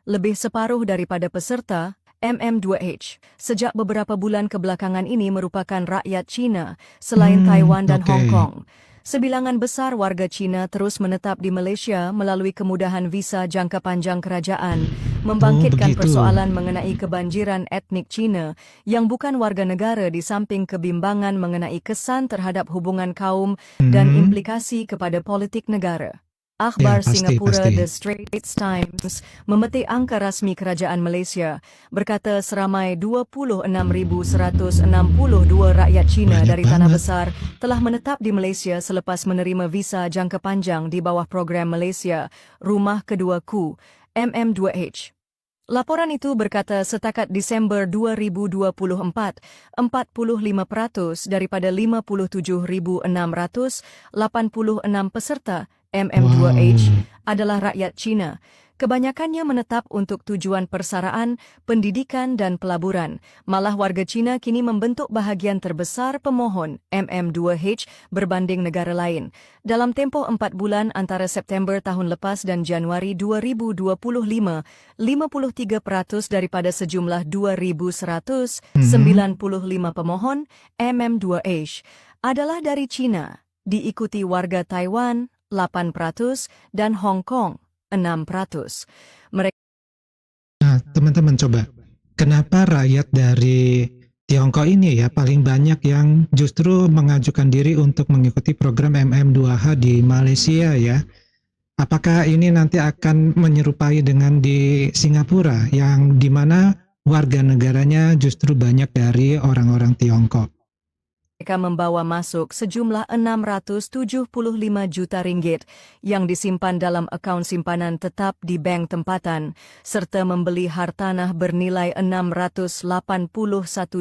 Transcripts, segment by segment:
lebih separuh daripada peserta MM2H sejak beberapa bulan kebelakangan ini merupakan rakyat Cina selain Taiwan dan Oke. Hong Kong. Sebilangan besar warga Cina terus menetap di Malaysia melalui kemudahan visa jangka panjang kerajaan, Oh, membangkitkan begitu. persoalan mengenai kebanjiran etnik Cina yang bukan warga negara di samping kebimbangan mengenai kesan terhadap hubungan kaum dan Hmm, implikasi kepada politik negara. ya Akhbar pasti, Singapura pasti. The Straits Times memetik angka rasmi kerajaan Malaysia berkata seramai 26,162 rakyat Cina Banyak dari tanah banget. besar telah menetap di Malaysia selepas menerima visa jangka panjang di bawah program Malaysia Rumah Keduaku MM2H. Laporan itu berkata setakat Desember 2024, 45% daripada 57,686 peserta MM2H Wow. adalah rakyat Cina. Kebanyakannya menetap untuk tujuan persaraan, pendidikan dan pelaburan. Malah warga Cina kini membentuk bahagian terbesar pemohon MM2H berbanding negara lain. Dalam tempoh 4 bulan antara September tahun lepas dan Januari 2025, 53% daripada sejumlah 2.195 Hmm, pemohon MM2H adalah dari Cina, diikuti warga Taiwan 8% dan Hong Kong 6%. Mereka nah, teman-teman coba. Kenapa rakyat dari Tiongkok ini ya paling banyak yang justru mengajukan diri untuk mengikuti program MM2H di Malaysia ya? Apakah ini nanti akan menyerupai dengan di Singapura yang dimana warga negaranya justru banyak dari orang-orang Tiongkok? Mereka membawa masuk sejumlah 675 juta ringgit yang disimpan dalam akaun simpanan tetap di bank tempatan, serta membeli hartanah bernilai 681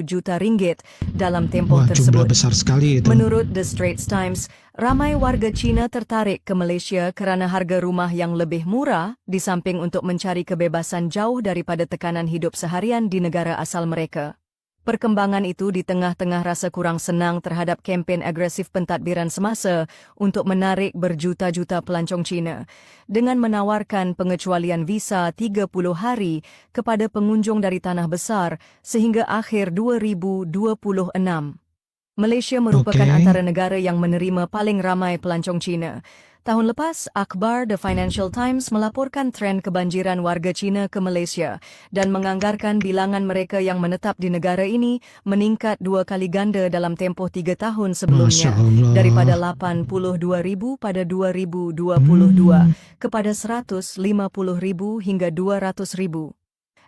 juta ringgit dalam tempoh Wah, jumlah tersebut. besar sekali itu. Menurut The Straits Times, ramai warga Cina tertarik ke Malaysia kerana harga rumah yang lebih murah di samping untuk mencari kebebasan jauh daripada tekanan hidup seharian di negara asal mereka. Perkembangan itu di tengah-tengah rasa kurang senang terhadap kempen agresif pentadbiran semasa untuk menarik berjuta-juta pelancong Cina dengan menawarkan pengecualian visa 30 hari kepada pengunjung dari tanah besar sehingga akhir 2026. Malaysia merupakan Oke. antara negara yang menerima paling ramai pelancong Cina. Tahun lepas, akhbar The Financial Times melaporkan tren kebanjiran warga Cina ke Malaysia dan menganggarkan bilangan mereka yang menetap di negara ini meningkat 2 kali ganda dalam tempoh 3 tahun Masya sebelumnya, daripada Allah. 82,000 pada 2022 Hmm, kepada 150,000 hingga 200,000.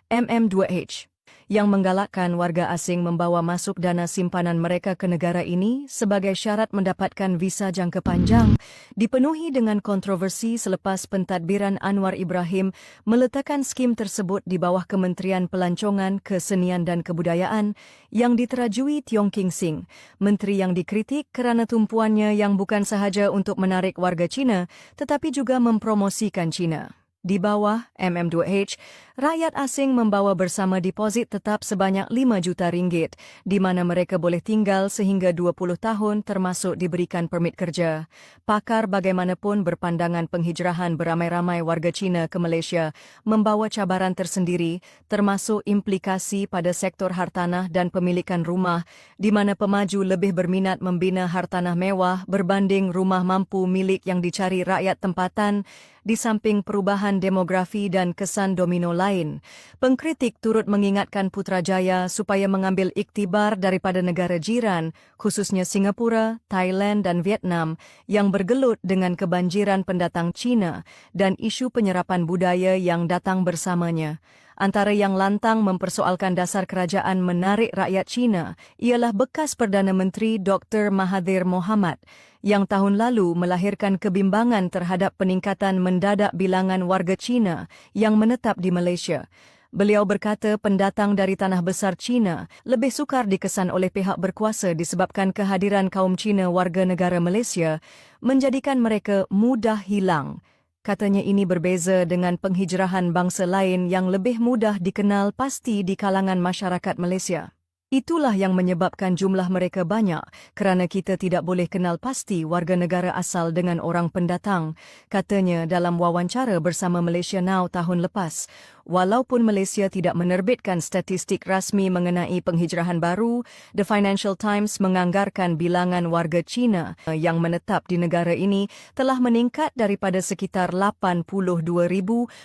MM2H yang menggalakkan warga asing membawa masuk dana simpanan mereka ke negara ini sebagai syarat mendapatkan visa jangka panjang, dipenuhi dengan kontroversi selepas pentadbiran Anwar Ibrahim meletakkan skim tersebut di bawah Kementerian Pelancongan, Kesenian dan Kebudayaan yang diterajui Tiong King Sing, menteri yang dikritik kerana tumpuannya yang bukan sahaja untuk menarik warga Cina tetapi juga mempromosikan Cina. Di bawah MM2H, rakyat asing membawa bersama deposit tetap sebanyak 5 juta ringgit, di mana mereka boleh tinggal sehingga 20 tahun termasuk diberikan permit kerja. Pakar bagaimanapun berpandangan penghijrahan beramai-ramai warga Cina ke Malaysia membawa cabaran tersendiri, termasuk implikasi pada sektor hartanah dan pemilikan rumah, di mana pemaju lebih berminat membina hartanah mewah berbanding rumah mampu milik yang dicari rakyat tempatan, di samping perubahan demografi dan kesan domino lain. Pengkritik turut mengingatkan Putrajaya supaya mengambil iktibar daripada negara jiran, khususnya Singapura, Thailand dan Vietnam, yang bergelut dengan kebanjiran pendatang Cina dan isu penyerapan budaya yang datang bersamanya. Antara yang lantang mempersoalkan dasar kerajaan menarik rakyat Cina ialah bekas Perdana Menteri Dr. Mahathir Mohamad yang tahun lalu melahirkan kebimbangan terhadap peningkatan mendadak bilangan warga Cina yang menetap di Malaysia. Beliau berkata pendatang dari tanah besar Cina lebih sukar dikesan oleh pihak berkuasa disebabkan kehadiran kaum Cina warga negara Malaysia menjadikan mereka mudah hilang. Katanya ini berbeza dengan penghijrahan bangsa lain yang lebih mudah dikenal pasti di kalangan masyarakat Malaysia. Itulah yang menyebabkan jumlah mereka banyak, kerana kita tidak boleh kenal pasti warga negara asal dengan orang pendatang, katanya dalam wawancara bersama Malaysia Now tahun lepas. Walaupun Malaysia tidak menerbitkan statistik rasmi mengenai penghijrahan baru, The Financial Times menganggarkan bilangan warga Cina yang menetap di negara ini telah meningkat daripada sekitar 82,000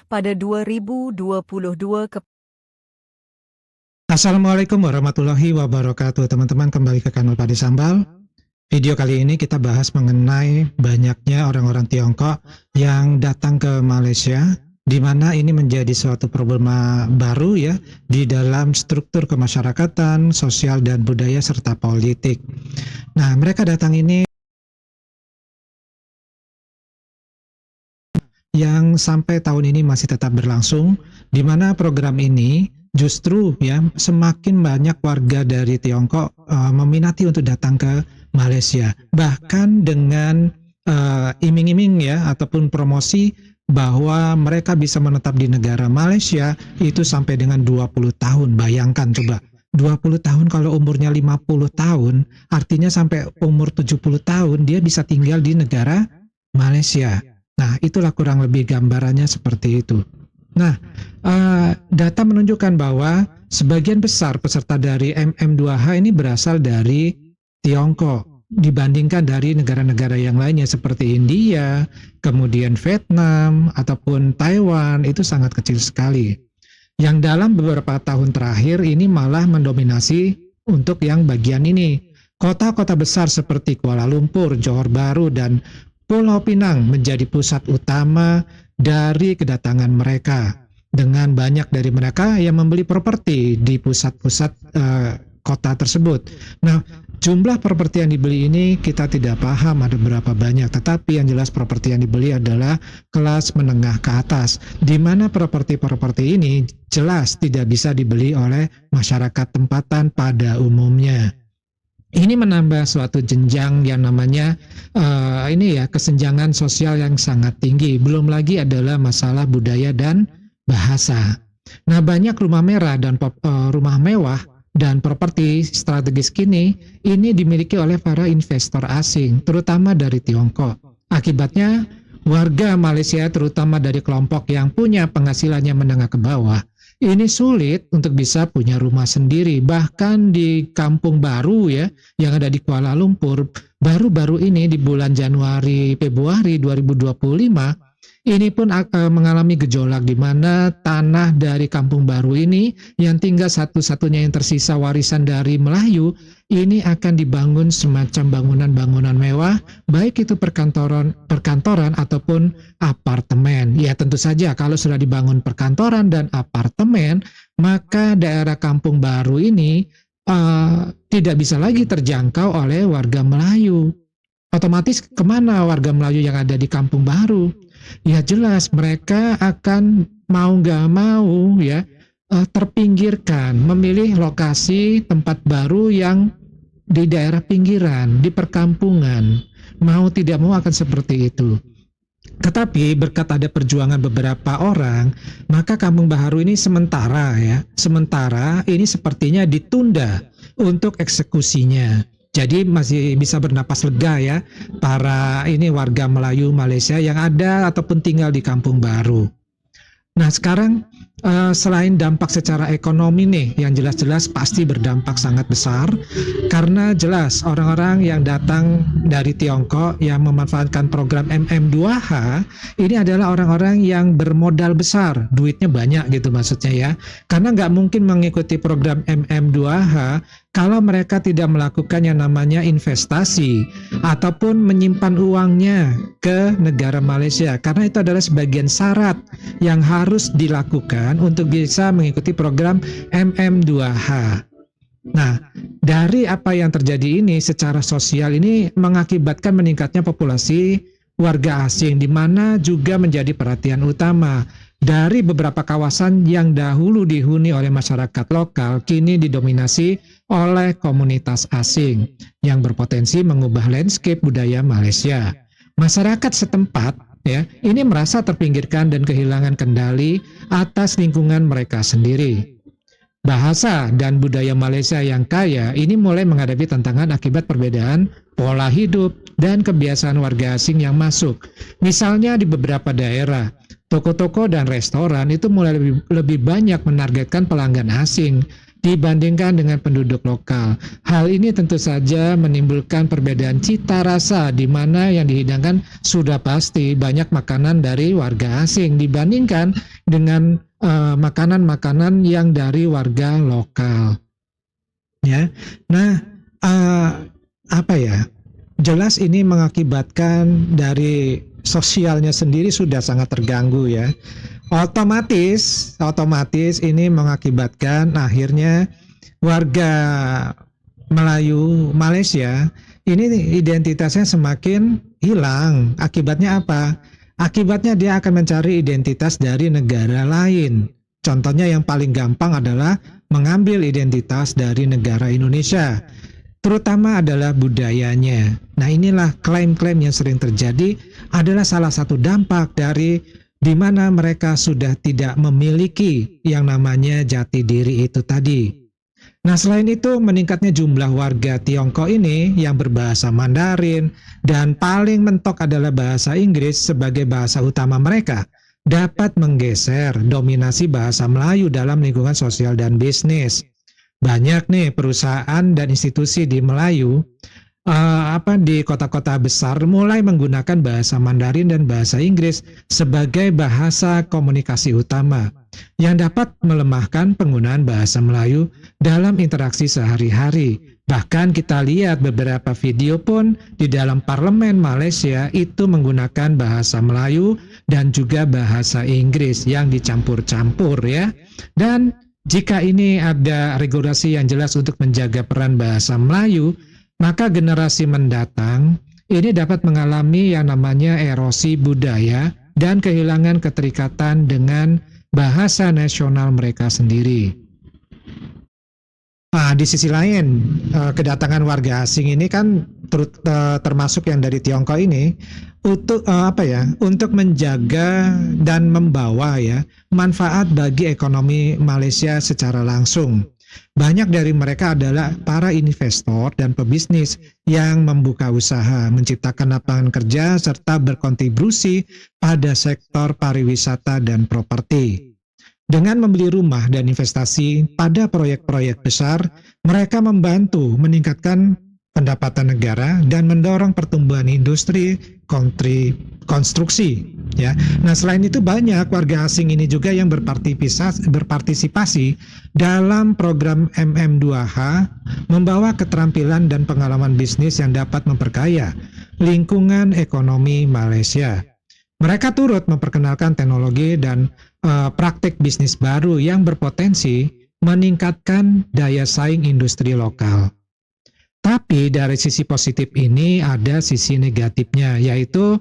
pada 2022 ke Assalamualaikum warahmatullahi wabarakatuh. Teman-teman, kembali ke kanal Padi Sambal. Video kali ini kita bahas mengenai banyaknya orang-orang Tiongkok yang datang ke Malaysia, di mana ini menjadi suatu problema baru ya di dalam struktur kemasyarakatan, sosial dan budaya serta politik. Nah, mereka datang ini yang sampai tahun ini masih tetap berlangsung, di mana program ini justru ya semakin banyak warga dari Tiongkok meminati untuk datang ke Malaysia, bahkan dengan iming-iming ya ataupun promosi bahwa mereka bisa menetap di negara Malaysia itu sampai dengan 20 tahun. Bayangkan coba, 20 tahun kalau umurnya 50 tahun, artinya sampai umur 70 tahun dia bisa tinggal di negara Malaysia. Nah, itulah kurang lebih gambarannya seperti itu. Nah, data menunjukkan bahwa sebagian besar peserta dari MM2H ini berasal dari Tiongkok dibandingkan dari negara-negara yang lainnya seperti India, kemudian Vietnam, ataupun Taiwan, itu sangat kecil sekali. Yang dalam beberapa tahun terakhir ini malah mendominasi untuk yang bagian ini. Kota-kota besar seperti Kuala Lumpur, Johor Bahru, dan Pulau Pinang menjadi pusat utama dari kedatangan mereka, dengan banyak dari mereka yang membeli properti di pusat-pusat kota tersebut. Nah, jumlah properti yang dibeli ini kita tidak paham ada berapa banyak, tetapi yang jelas properti yang dibeli adalah kelas menengah ke atas, di mana properti-properti ini jelas tidak bisa dibeli oleh masyarakat tempatan pada umumnya. Ini menambah suatu jenjang yang namanya kesenjangan sosial yang sangat tinggi. Belum lagi adalah masalah budaya dan bahasa. Nah, banyak rumah rumah mewah dan properti strategis kini ini dimiliki oleh para investor asing, terutama dari Tiongkok. Akibatnya, warga Malaysia terutama dari kelompok yang punya penghasilannya menengah ke bawah ini sulit untuk bisa punya rumah sendiri. Bahkan di Kampung Baru ya, yang ada di Kuala Lumpur, baru-baru ini di bulan Februari 2025, ini pun mengalami gejolak di mana tanah dari Kampung Baru ini yang tinggal satu-satunya yang tersisa warisan dari Melayu, ini akan dibangun semacam bangunan-bangunan mewah, baik itu perkantoran ataupun apartemen. Ya tentu saja kalau sudah dibangun perkantoran dan apartemen, maka daerah Kampung Baru ini tidak bisa lagi terjangkau oleh warga Melayu. Otomatis kemana warga Melayu yang ada di Kampung Baru? Ya jelas mereka akan mau nggak mau ya terpinggirkan, memilih lokasi tempat baru yang di daerah pinggiran, di perkampungan. Mau tidak mau akan seperti itu. Tetapi berkat ada perjuangan beberapa orang, maka Kampung Baru ini sementara ini sepertinya ditunda untuk eksekusinya. Jadi masih bisa bernapas lega ya para warga Melayu Malaysia yang ada ataupun tinggal di Kampung Baru. Nah, sekarang selain dampak secara ekonomi nih yang jelas-jelas pasti berdampak sangat besar, karena jelas orang-orang yang datang dari Tiongkok yang memanfaatkan program MM2H ini adalah orang-orang yang bermodal besar, duitnya banyak gitu maksudnya ya, karena nggak mungkin mengikuti program MM2H kalau mereka tidak melakukan yang namanya investasi ataupun menyimpan uangnya ke negara Malaysia, karena itu adalah sebagian syarat yang harus dilakukan untuk bisa mengikuti program MM2H. Nah, dari apa yang terjadi ini secara sosial ini mengakibatkan meningkatnya populasi warga asing, di mana juga menjadi perhatian utama. Dari beberapa kawasan yang dahulu dihuni oleh masyarakat lokal, kini didominasi oleh komunitas asing yang berpotensi mengubah landscape budaya Malaysia. Masyarakat setempat ya, ini merasa terpinggirkan dan kehilangan kendali atas lingkungan mereka sendiri. Bahasa dan budaya Malaysia yang kaya ini mulai menghadapi tantangan akibat perbedaan pola hidup dan kebiasaan warga asing yang masuk. Misalnya di beberapa daerah, toko-toko dan restoran itu mulai lebih banyak menargetkan pelanggan asing dibandingkan dengan penduduk lokal. Hal ini tentu saja menimbulkan perbedaan cita rasa di mana yang dihidangkan sudah pasti banyak makanan dari warga asing dibandingkan dengan makanan-makanan yang dari warga lokal. Ya, nah apa ya? Jelas ini mengakibatkan dari sosialnya sendiri sudah sangat terganggu ya. Otomatis ini mengakibatkan akhirnya warga Melayu Malaysia ini identitasnya semakin hilang. Akibatnya apa? Akibatnya dia akan mencari identitas dari negara lain. Contohnya yang paling gampang adalah mengambil identitas dari negara Indonesia, terutama adalah budayanya. Nah, inilah klaim-klaim yang sering terjadi adalah salah satu dampak dari di mana mereka sudah tidak memiliki yang namanya jati diri itu tadi. Nah, selain itu meningkatnya jumlah warga Tiongkok ini yang berbahasa Mandarin dan paling mentok adalah bahasa Inggris sebagai bahasa utama mereka dapat menggeser dominasi bahasa Melayu dalam lingkungan sosial dan bisnis. Banyak nih perusahaan dan institusi di Melayu di kota-kota besar mulai menggunakan bahasa Mandarin dan bahasa Inggris sebagai bahasa komunikasi utama yang dapat melemahkan penggunaan bahasa Melayu dalam interaksi sehari-hari. Bahkan kita lihat beberapa video pun di dalam parlemen Malaysia itu menggunakan bahasa Melayu dan juga bahasa Inggris yang dicampur-campur ya. Dan jika ini ada regulasi yang jelas untuk menjaga peran bahasa Melayu, maka generasi mendatang ini dapat mengalami yang namanya erosi budaya dan kehilangan keterikatan dengan bahasa nasional mereka sendiri. Nah, di sisi lain, kedatangan warga asing ini kan termasuk yang dari Tiongkok ini untuk menjaga dan membawa ya manfaat bagi ekonomi Malaysia secara langsung. Banyak dari mereka adalah para investor dan pebisnis yang membuka usaha, menciptakan lapangan kerja, serta berkontribusi pada sektor pariwisata dan properti. Dengan membeli rumah dan investasi pada proyek-proyek besar, mereka membantu meningkatkan pendapatan negara dan mendorong pertumbuhan industri konstruksi. Ya, nah selain itu banyak warga asing ini juga yang berpartisipasi dalam program MM2H, membawa keterampilan dan pengalaman bisnis yang dapat memperkaya lingkungan ekonomi Malaysia. Mereka turut memperkenalkan teknologi dan praktik bisnis baru yang berpotensi meningkatkan daya saing industri lokal. Tapi dari sisi positif ini ada sisi negatifnya, yaitu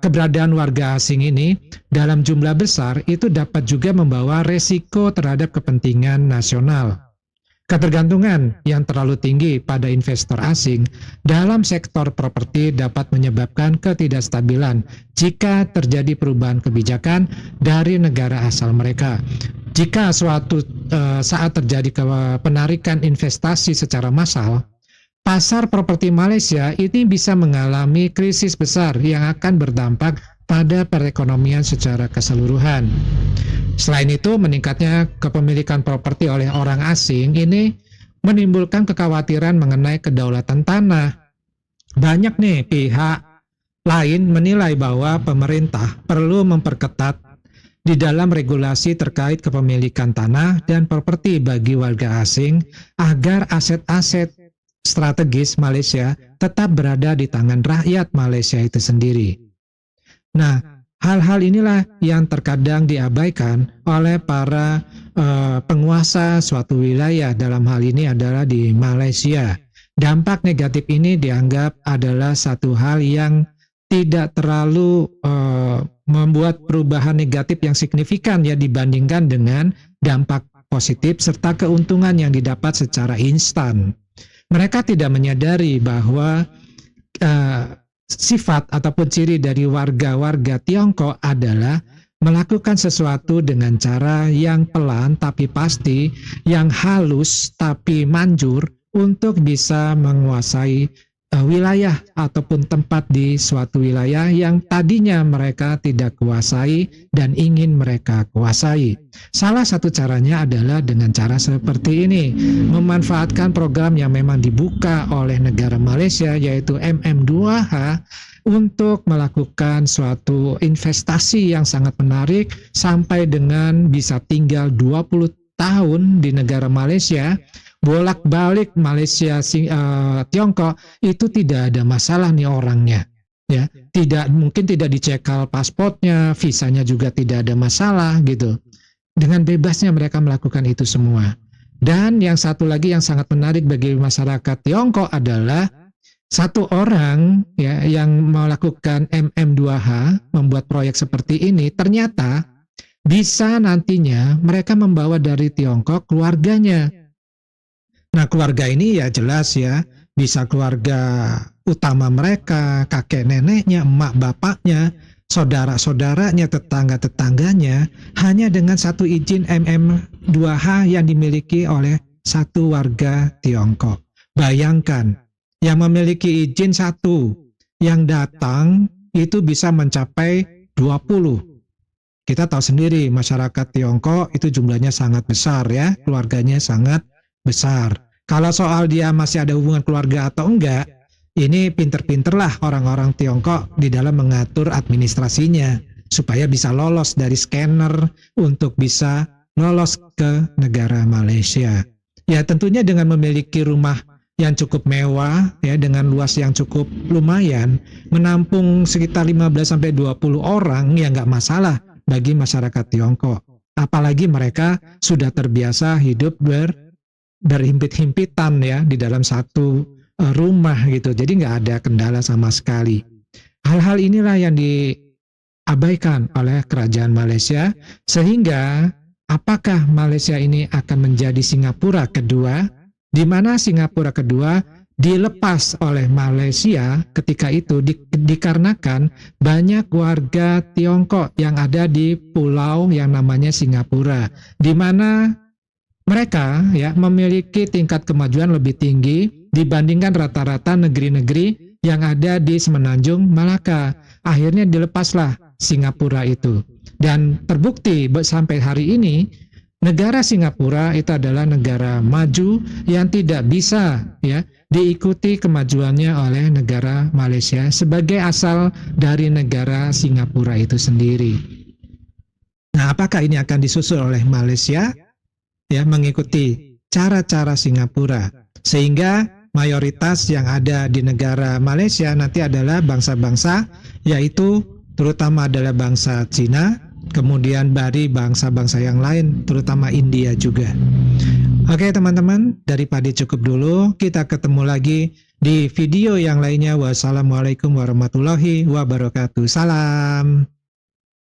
keberadaan warga asing ini dalam jumlah besar itu dapat juga membawa resiko terhadap kepentingan nasional. Ketergantungan yang terlalu tinggi pada investor asing dalam sektor properti dapat menyebabkan ketidakstabilan jika terjadi perubahan kebijakan dari negara asal mereka. Jika suatu saat terjadi penarikan investasi secara massal, pasar properti Malaysia ini bisa mengalami krisis besar yang akan berdampak pada perekonomian secara keseluruhan. Selain itu, meningkatnya kepemilikan properti oleh orang asing ini menimbulkan kekhawatiran mengenai kedaulatan tanah. Banyak nih pihak lain menilai bahwa pemerintah perlu memperketat di dalam regulasi terkait kepemilikan tanah dan properti bagi warga asing agar aset-aset strategis Malaysia tetap berada di tangan rakyat Malaysia itu sendiri. Nah, hal-hal inilah yang terkadang diabaikan oleh para penguasa suatu wilayah, dalam hal ini adalah di Malaysia. Dampak negatif ini dianggap adalah satu hal yang tidak terlalu membuat perubahan negatif yang signifikan ya dibandingkan dengan dampak positif serta keuntungan yang didapat secara instan. Mereka tidak menyadari bahwa sifat ataupun ciri dari warga-warga Tiongkok adalah melakukan sesuatu dengan cara yang pelan tapi pasti, yang halus tapi manjur untuk bisa menguasai wilayah ataupun tempat di suatu wilayah yang tadinya mereka tidak kuasai dan ingin mereka kuasai. Salah satu caranya adalah dengan cara seperti ini, memanfaatkan program yang memang dibuka oleh negara Malaysia yaitu MM2H untuk melakukan suatu investasi yang sangat menarik sampai dengan bisa tinggal 20 tahun di negara Malaysia, bolak-balik Malaysia Tiongkok itu tidak ada masalah nih orangnya, ya. Mungkin tidak dicekal pasportnya, visanya juga tidak ada masalah gitu. Dengan bebasnya mereka melakukan itu semua. Dan yang satu lagi yang sangat menarik bagi masyarakat Tiongkok adalah satu orang ya yang melakukan MM2H membuat proyek seperti ini ternyata bisa nantinya mereka membawa dari Tiongkok keluarganya. Nah, keluarga ini ya jelas ya, bisa keluarga utama mereka, kakek neneknya, emak bapaknya, saudara-saudaranya, tetangga-tetangganya, hanya dengan satu izin MM2H yang dimiliki oleh satu warga Tiongkok. Bayangkan, yang memiliki izin satu, yang datang itu bisa mencapai 20. Kita tahu sendiri, masyarakat Tiongkok itu jumlahnya sangat besar ya, keluarganya sangat besar. Kalau soal dia masih ada hubungan keluarga atau enggak, ini pinter-pinterlah orang-orang Tiongkok di dalam mengatur administrasinya supaya bisa lolos dari scanner untuk bisa lolos ke negara Malaysia. Ya tentunya dengan memiliki rumah yang cukup mewah ya dengan luas yang cukup lumayan, menampung sekitar 15-20 orang ya nggak masalah bagi masyarakat Tiongkok. Apalagi mereka sudah terbiasa hidup berhimpit-himpitan ya di dalam satu rumah gitu, jadi nggak ada kendala sama sekali. Hal-hal inilah yang diabaikan oleh kerajaan Malaysia, sehingga apakah Malaysia ini akan menjadi Singapura kedua, di mana Singapura kedua dilepas oleh Malaysia ketika itu dikarenakan banyak warga Tiongkok yang ada di pulau yang namanya Singapura, di mana mereka ya memiliki tingkat kemajuan lebih tinggi dibandingkan rata-rata negeri-negeri yang ada di Semenanjung Malaka. Akhirnya dilepaslah Singapura itu. Dan terbukti sampai hari ini negara Singapura itu adalah negara maju yang tidak bisa ya diikuti kemajuannya oleh negara Malaysia sebagai asal dari negara Singapura itu sendiri. Nah, apakah ini akan disusul oleh Malaysia? Ya, mengikuti cara-cara Singapura, sehingga mayoritas yang ada di negara Malaysia nanti adalah bangsa-bangsa, yaitu terutama adalah bangsa Cina, kemudian dari bangsa-bangsa yang lain, terutama India juga. Oke teman-teman, daripada cukup dulu, kita ketemu lagi di video yang lainnya. Wassalamualaikum warahmatullahi wabarakatuh. Salam.